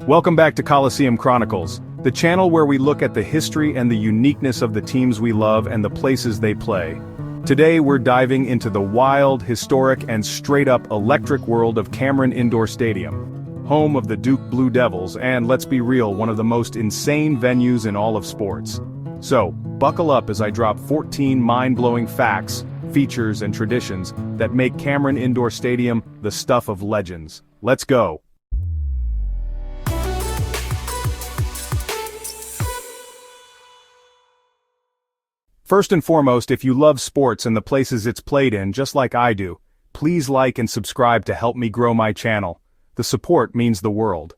Welcome back to Coliseum Chronicles, the channel where we look at the history and the uniqueness of the teams we love and the places they play. Today we're diving into the wild, historic and straight-up electric world of Cameron Indoor Stadium, home of the Duke Blue Devils and, let's be real, one of the most insane venues in all of sports. So, buckle up as I drop 14 mind-blowing facts, features and traditions that make Cameron Indoor Stadium the stuff of legends. Let's go! First and foremost, if you love sports and the places it's played in just like I do, please like and subscribe to help me grow my channel. The support means the world.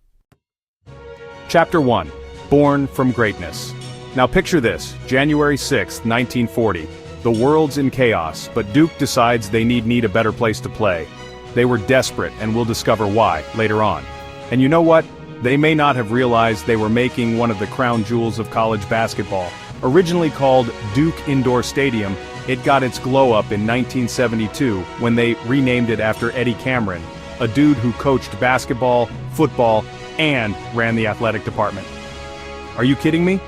Chapter 1. Born from Greatness. Now picture this, January 6, 1940. The world's in chaos, but Duke decides they need a better place to play. They were desperate, and we'll discover why, later on. And you know what? They may not have realized they were making one of the crown jewels of college basketball. Originally called Duke Indoor Stadium, it got its glow-up in 1972 when they renamed it after Eddie Cameron, a dude who coached basketball, football, and ran the athletic department. Are you kidding me?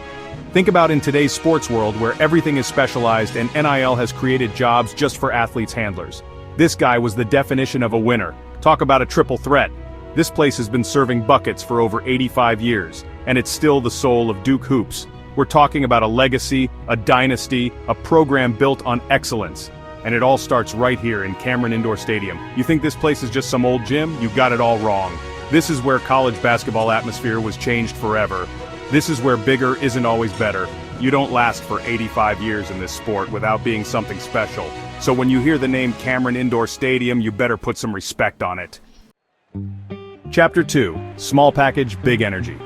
Think about in today's sports world where everything is specialized and NIL has created jobs just for athletes' handlers. This guy was the definition of a winner. Talk about a triple threat. This place has been serving buckets for over 85 years, and it's still the soul of Duke hoops. We're talking about a legacy, a dynasty, a program built on excellence. And it all starts right here in Cameron Indoor Stadium. You think this place is just some old gym? You got it all wrong. This is where college basketball atmosphere was changed forever. This is where bigger isn't always better. You don't last for 85 years in this sport without being something special. So when you hear the name Cameron Indoor Stadium, you better put some respect on it. Chapter 2. Small package, big energy.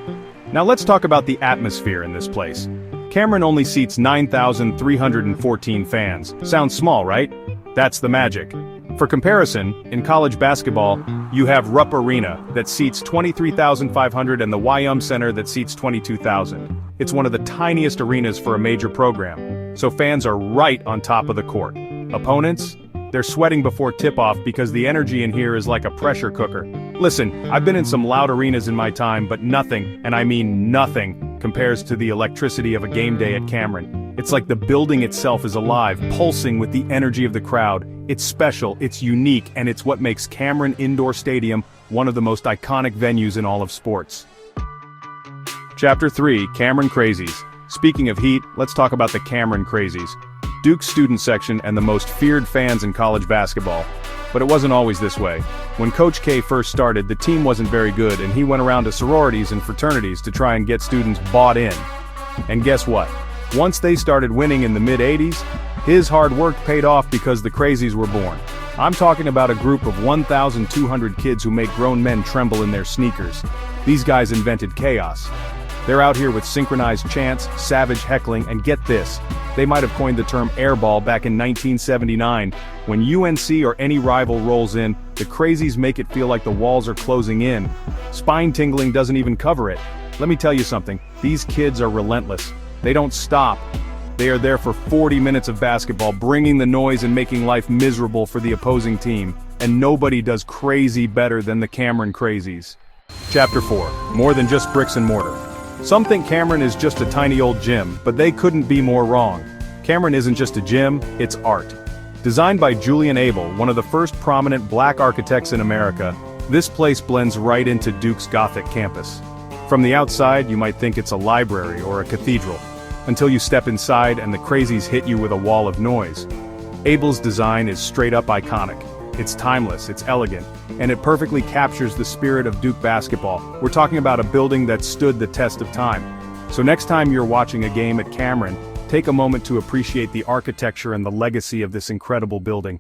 Now let's talk about the atmosphere in this place. Cameron only seats 9,314 fans. Sounds small, right? That's the magic. For comparison, in college basketball, you have Rupp Arena that seats 23,500 and the Wyum Center that seats 22,000. It's one of the tiniest arenas for a major program, so fans are right on top of the court. Opponents? They're sweating before tip-off because the energy in here is like a pressure cooker. Listen, I've been in some loud arenas in my time, but nothing, and I mean nothing, compares to the electricity of a game day at Cameron. It's like the building itself is alive, pulsing with the energy of the crowd. It's special, it's unique, and it's what makes Cameron Indoor Stadium one of the most iconic venues in all of sports. Chapter 3. Cameron Crazies. Speaking of heat, let's talk about the Cameron Crazies. Duke's student section and the most feared fans in college basketball. But it wasn't always this way. When Coach K first started, the team wasn't very good and he went around to sororities and fraternities to try and get students bought in. And guess what? Once they started winning in the mid-80s, his hard work paid off because the Crazies were born. I'm talking about a group of 1,200 kids who make grown men tremble in their sneakers. These guys invented chaos. They're out here with synchronized chants, savage heckling, and get this, they might have coined the term airball back in 1979. When UNC or any rival rolls in, the Crazies make it feel like the walls are closing in. Spine-tingling doesn't even cover it. Let me tell you something, these kids are relentless. They don't stop. They are there for 40 minutes of basketball, bringing the noise and making life miserable for the opposing team. And nobody does crazy better than the Cameron Crazies. Chapter 4. More than just bricks and mortar. Some think Cameron is just a tiny old gym, but they couldn't be more wrong. Cameron isn't just a gym, it's art. Designed by Julian Abel, one of the first prominent black architects in America, this place blends right into Duke's Gothic campus. From the outside, you might think it's a library or a cathedral, until you step inside and the Crazies hit you with a wall of noise. Abel's design is straight up iconic. It's timeless, it's elegant, and it perfectly captures the spirit of Duke basketball. We're talking about a building that stood the test of time. So next time you're watching a game at Cameron, take a moment to appreciate the architecture and the legacy of this incredible building.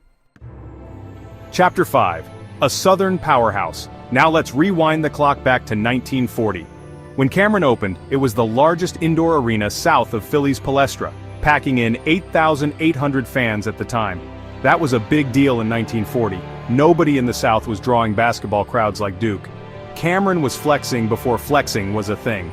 Chapter 5. A Southern Powerhouse. Now let's rewind the clock back to 1940. When Cameron opened, it was the largest indoor arena south of Philly's Palestra, packing in 8,800 fans at the time. That was a big deal in 1940. Nobody in the South was drawing basketball crowds like Duke. Cameron was flexing before flexing was a thing.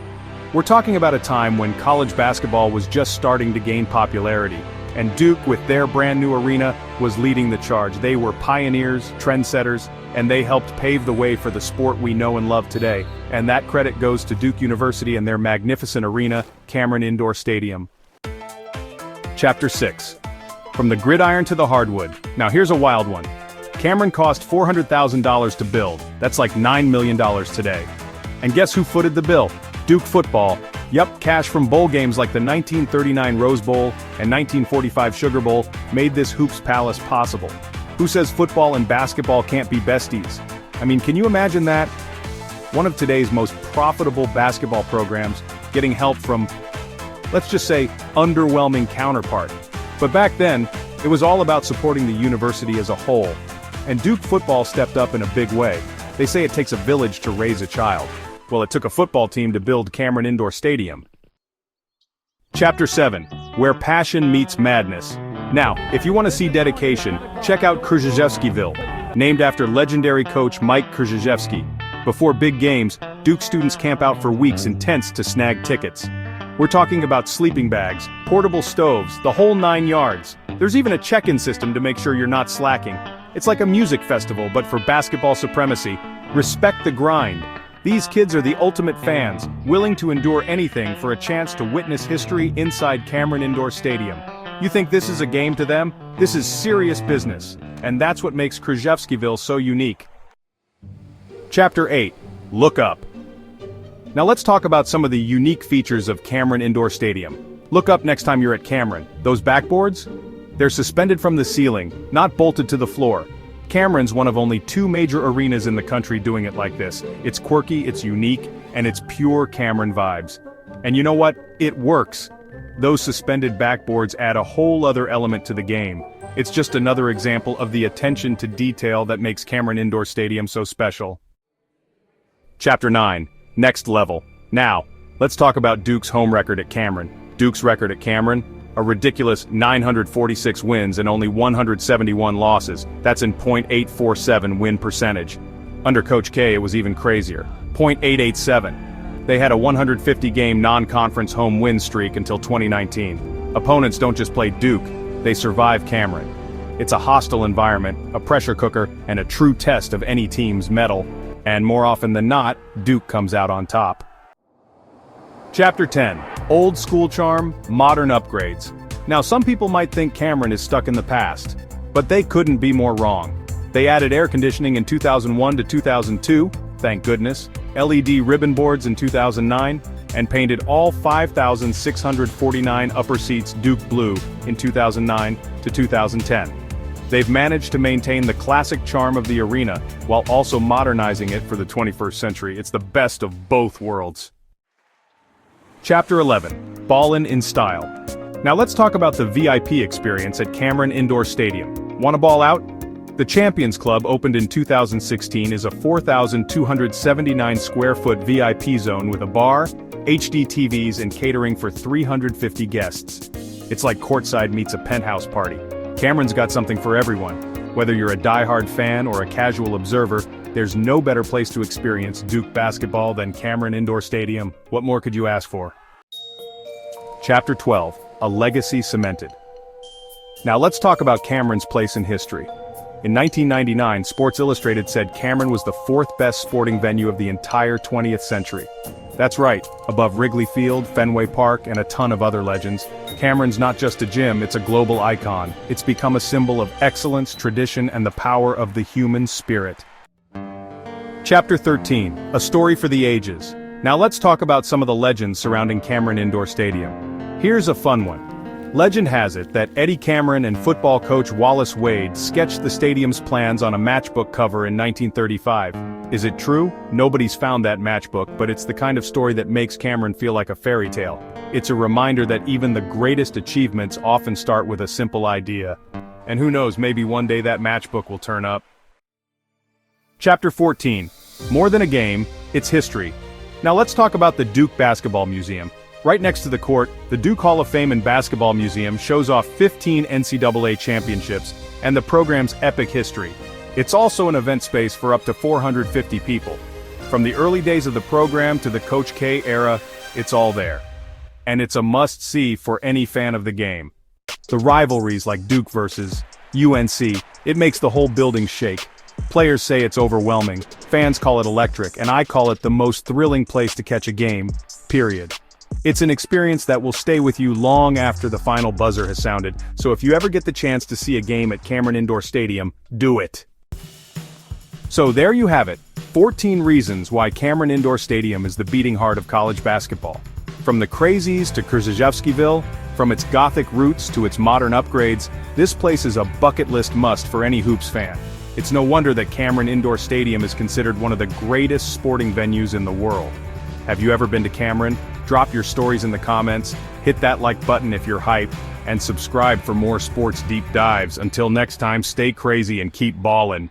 We're talking about a time when college basketball was just starting to gain popularity. And Duke, with their brand new arena, was leading the charge. They were pioneers, trendsetters, and they helped pave the way for the sport we know and love today. And that credit goes to Duke University and their magnificent arena, Cameron Indoor Stadium. Chapter 6. From the gridiron to the hardwood. Now here's a wild one. Cameron cost $400,000 to build. That's like $9 million today. And guess who footed the bill? Duke football. Yup, cash from bowl games like the 1939 Rose Bowl and 1945 Sugar Bowl made this Hoops Palace possible. Who says football and basketball can't be besties? I mean, can you imagine that? One of today's most profitable basketball programs getting help from, let's just say, underwhelming counterpart. But back then, it was all about supporting the university as a whole. And Duke football stepped up in a big way. They say it takes a village to raise a child. Well, it took a football team to build Cameron Indoor Stadium. Chapter 7. Where Passion Meets Madness. Now, if you want to see dedication, check out Krzyzewskiville, named after legendary coach Mike Krzyzewski. Before big games, Duke students camp out for weeks in tents to snag tickets. We're talking about sleeping bags, portable stoves, the whole 9 yards. There's even a check-in system to make sure you're not slacking. It's like a music festival, but for basketball supremacy. Respect the grind. These kids are the ultimate fans, willing to endure anything for a chance to witness history inside Cameron Indoor Stadium. You think this is a game to them? This is serious business. And that's what makes Krzyzewskiville so unique. Chapter 8. Look up. Now let's talk about some of the unique features of Cameron Indoor Stadium. Look up next time you're at Cameron. Those backboards? They're suspended from the ceiling, not bolted to the floor. Cameron's one of only 2 major arenas in the country doing it like this. It's quirky, it's unique, and it's pure Cameron vibes. And you know what? It works. Those suspended backboards add a whole other element to the game. It's just another example of the attention to detail that makes Cameron Indoor Stadium so special. Chapter 9. Next level. Now, let's talk about Duke's home record at Cameron. Duke's record at Cameron? A ridiculous 946 wins and only 171 losses. That's in .847 win percentage. Under Coach K, it was even crazier. .887. They had a 150-game non-conference home win streak until 2019. Opponents don't just play Duke, they survive Cameron. It's a hostile environment, a pressure cooker, and a true test of any team's mettle. And more often than not, Duke comes out on top. Chapter 10. Old school charm, modern upgrades. Now some people might think Cameron is stuck in the past, but they couldn't be more wrong. They added air conditioning in 2001 to 2002, thank goodness, LED ribbon boards in 2009, and painted all 5,649 upper seats Duke blue in 2009 to 2010. They've managed to maintain the classic charm of the arena, while also modernizing it for the 21st century. It's the best of both worlds. Chapter 11. Ballin' in Style. Now let's talk about the VIP experience at Cameron Indoor Stadium. Want to ball out? The Champions Club, opened in 2016, is a 4,279 square foot VIP zone with a bar, HD TVs, and catering for 350 guests. It's like courtside meets a penthouse party. Cameron's got something for everyone. Whether you're a die-hard fan or a casual observer, there's no better place to experience Duke basketball than Cameron Indoor Stadium. What more could you ask for? Chapter 12. A legacy cemented. Now let's talk about Cameron's place in history. In 1999, Sports Illustrated said Cameron was the 4th best sporting venue of the entire 20th century. That's right, above Wrigley Field, Fenway Park, and a ton of other legends. Cameron's not just a gym, it's a global icon. It's become a symbol of excellence, tradition, and the power of the human spirit. Chapter 13. A story for the ages. Now let's talk about some of the legends surrounding Cameron Indoor Stadium. Here's a fun one. Legend has it that Eddie Cameron and football coach Wallace Wade sketched the stadium's plans on a matchbook cover in 1935. Is it true? Nobody's found that matchbook, but it's the kind of story that makes Cameron feel like a fairy tale. It's a reminder that even the greatest achievements often start with a simple idea. And who knows, maybe one day that matchbook will turn up. Chapter 14. More than a game, it's history. Now let's talk about the Duke Basketball Museum. Right next to the court, the Duke Hall of Fame and Basketball Museum shows off 15 NCAA championships and the program's epic history. It's also an event space for up to 450 people. From the early days of the program to the Coach K era, it's all there. And it's a must-see for any fan of the game. The rivalries like Duke versus UNC, it makes the whole building shake. Players say it's overwhelming, fans call it electric, and I call it the most thrilling place to catch a game, period. It's an experience that will stay with you long after the final buzzer has sounded, so if you ever get the chance to see a game at Cameron Indoor Stadium, do it. So there you have it, 14 reasons why Cameron Indoor Stadium is the beating heart of college basketball. From the crazies to Krzyzewskiville, from its Gothic roots to its modern upgrades, this place is a bucket list must for any hoops fan. It's no wonder that Cameron Indoor Stadium is considered one of the greatest sporting venues in the world. Have you ever been to Cameron? Drop your stories in the comments, hit that like button if you're hyped, and subscribe for more sports deep dives. Until next time, stay crazy and keep ballin'.